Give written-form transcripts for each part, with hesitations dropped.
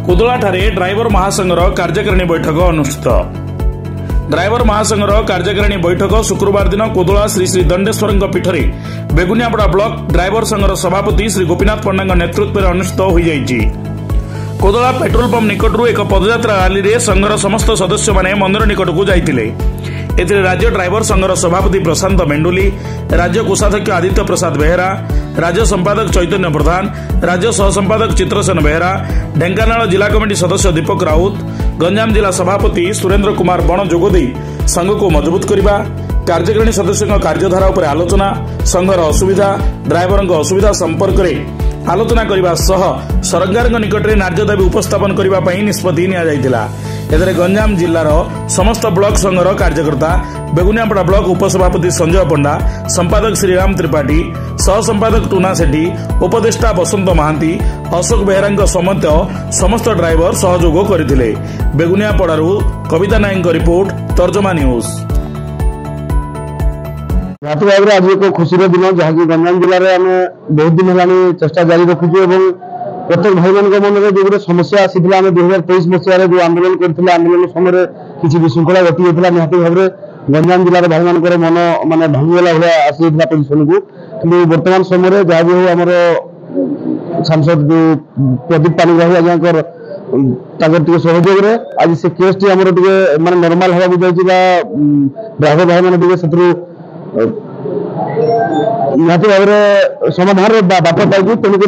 କୁଦଳାଠାରେ driver ମହାସଂଘର କାର୍ଯ୍ୟକାରିଣୀ ବୈଠକ ଅନୁଷ୍ଠିତ। ଡ୍ରାଇଭର ମହାସଂଘର କାର୍ଯ୍ୟକାରିଣୀ ବୈଠକ ଶୁକ୍ରବାର ଦିନ କୁଦଳା ଶ୍ରୀ ଶ୍ରୀ ଦଣ୍ଡେଶ୍ୱରଙ୍କ ପୀଠରେ ବେଗୁନିଆପଡ଼ା ବ୍ଲକ ଡ୍ରାଇଭର ସଂଘର ସଭାପତି ଶ୍ରୀ ଗୋପୀନାଥ ପଣ୍ଡାଙ୍କ ନେତୃତ୍ୱରେ ଅନୁଷ୍ଠିତ ହୋଇଯାଇଛି। କୁଦଳା ପେଟ୍ରୋଲ ପମ୍ପ ନିକଟରୁ ଏକ ପଦଯାତ୍ରା ରାଲିରେ ସଂଘର ସମସ୍ତ ସଦସ୍ୟମାନେ ମନ୍ଦିର ନିକଟକୁ ଯାଇଥିଲେ। ଏଥିରେ ରାଜ୍ୟ ଡ୍ରାଇଭର ସଂଘର ସଭାପତି ପ୍ରଶାନ୍ତ ମେଣ୍ଡୁଲି, ରାଜ୍ୟ କୋଷାଧ୍ୟକ୍ଷ ଆଦିତ୍ୟ ପ୍ରସାଦ ବେହେରା, ରାଜ୍ୟ ସମ୍ପାଦକ ଚୈତନ୍ୟ ପ୍ରଧାନ, ରାଜ୍ୟ ସହସମ୍ପାଦକ ଚିତ୍ରସେନ ବେହେରା, ଢେଙ୍କାନାଳ ଜିଲ୍ଲା କମିଟି ସଦସ୍ୟ ଦୀପକ ରାଉତ, ଗଞ୍ଜାମ ଜିଲ୍ଲା ସଭାପତି ସୁରେନ୍ଦ୍ର କୁମାର ବଣ ଯୋଗଦେଇ ସଂଘକୁ ମଜବୁତ କରିବା, କାର୍ଯ୍ୟକାରିଣୀ ସଦସ୍ୟଙ୍କ କାର୍ଯ୍ୟଧାରା ଉପରେ ଆଲୋଚନା, ସଂଘର ଅସୁବିଧା, ଡ୍ରାଇଭରଙ୍କ ଅସୁବିଧା ସମ୍ପର୍କରେ ଆଲୋଚନା କରିବା ସହ ସରକାରଙ୍କ ନିକଟରେ ନ୍ୟାଯ୍ୟ ଦାବି ଉପସ୍ଥାପନ କରିବା ପାଇଁ ନିଷ୍ପତ୍ତି ନିଆଯାଇଥିଲା। ଏଥିରେ ଗଞ୍ଜାମ ଜିଲ୍ଲାର ସମସ୍ତ ବ୍ଲକ ସଂଘର କାର୍ଯ୍ୟକର୍ତ୍ତା, ବେଗୁନିଆପଡ଼ା ବ୍ଲକ ଉପସଭାପତି ସଞ୍ଜୟ ପଣ୍ଡା, ସମ୍ପାଦକ ଶ୍ରୀରାମ ତ୍ରିପାଠୀ, ସହସମ୍ପାଦକ ଟୁନା ସେଠୀ, ଉପଦେଷ୍ଟା ବସନ୍ତ ମହାନ୍ତି, ଅଶୋକ ବେହେରାଙ୍କ ସମେତ ସମସ୍ତ ଡ୍ରାଇଭର ସହଯୋଗ କରିଥିଲେ। ବେଗୁନିଆପଡ଼ାରୁ କବିତା ନାୟକଙ୍କ ରିପୋର୍ଟ, ତର୍ଜମା ନ୍ୟୁଜ୍। निहत भाव में आज एक खुशी दिन जहाँकि गंजाम जिले में आम बहुत दिन है चेष्टा जारी रखुचु और प्रत्येक भाई मान मन में जो समस्या आसी 2023 मसीह जो आंदोलन करते आंदोलन समय किसी विशृंखला घटी होता निहत भाव में गंजाम जिलार भाई मान मन मानने भांगीगला भाया आसी पोजिशन को कि बर्तमान समय जहाँ भी हो आम सांसद जो प्रदीप पाणिग्राही आज्ञा सहयोग आज से केस टी आम मानने नॉर्मल हवा बुझाई ड्राइवर भाई मैंने निहत भाव में समाधान बाट पाई तेणुक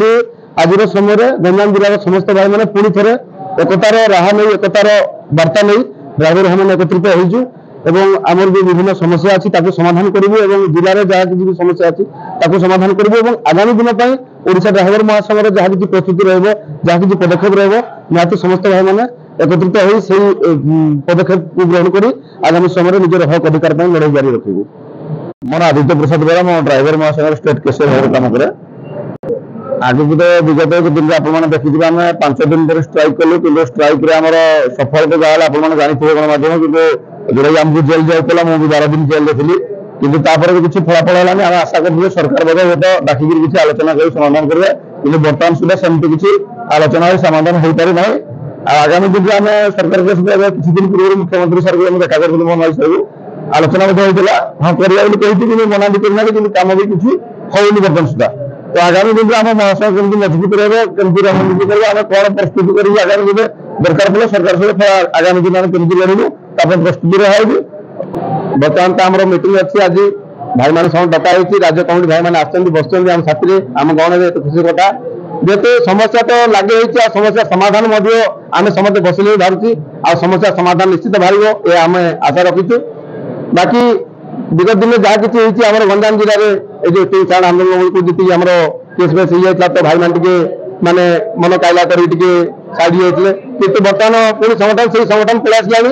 आज समय गंजाम जिलार समस्त भाई मैंने पुणी थे एकतार राह नहीं एकतार वार्ता नहीं ड्राइवर भाई एकत्रित होइजु एवं आमर जो विभिन्न समस्या अच्छी समाधान करूँ जिले में जहाँ किसी समस्या अच्छी समाधान करूँ आगामी दिन ओडिशा ड्राइवर महासंघर जहाँ किसी प्रस्तुति रहा जहाँ किसी पदक्षेप रहा समस्त भाई मैंने एकत्रित हो पदक्षेप को ग्रहण कर आगामी समय निजर हक अधिकार लड़ाई जारी रखू। मोर आदित्य प्रसाद बेरा मो ड्राइवर महासंघर स्टेट केस काम करे आगे तो विगत दिन आपने देखिए आम 5 दिन पर स्ट्राइक कलु कि स्ट्राइक सफलता जहाँ आप जानते गणमाध्यम कि जोड़ा आमको जेल जाऊला मुझे 12 दिन जेल थी कि किसी फलाफल है आम आशा करें सरकार बोध हूँ डाकिक किसी आलोचना कर समाधान करेंगे कि बर्तमान सुधा सेमती किसी आलोचना समाधान हो पारि ना आगामी दिन आम सरकार किसी दिन पूर्व मुख्यमंत्री सर को देखा कर मनोज सर आलोचना होता हाँ कही मना भी करना कि कम भी किसी होनी बर्तमान सुधा तो आगामी दिन आम महासंघ केमती मजबूत रही रणनीति कर कौन प्रस्तुति कर आगामी दिन दरकार पड़े सरकार सहित आगामी दिन आम केमती लड़ू प्रस्तुति रही बर्तमान तो आम मीटिंग अच्छी आज भाई मान सब डका राज्य कमिटी भाई मैंने आम बस आम साथी आम गण खुशी कथा जेहेतु समस्या तो लगे समस्या समाधान आम समस्त बसिले बाहर आ समस्या समाधान निश्चित बाहर आम आशा रखीचु बाकी विगत दिन जहाँ किसी आम गंजाम जिले में जो तीन आंदोलन को जी आम केस बेस हो जाता तो भाई मैंने माने मन कायला कर साइड होते कि बर्तमान पुणी संगठन से संगठन पलि आसला।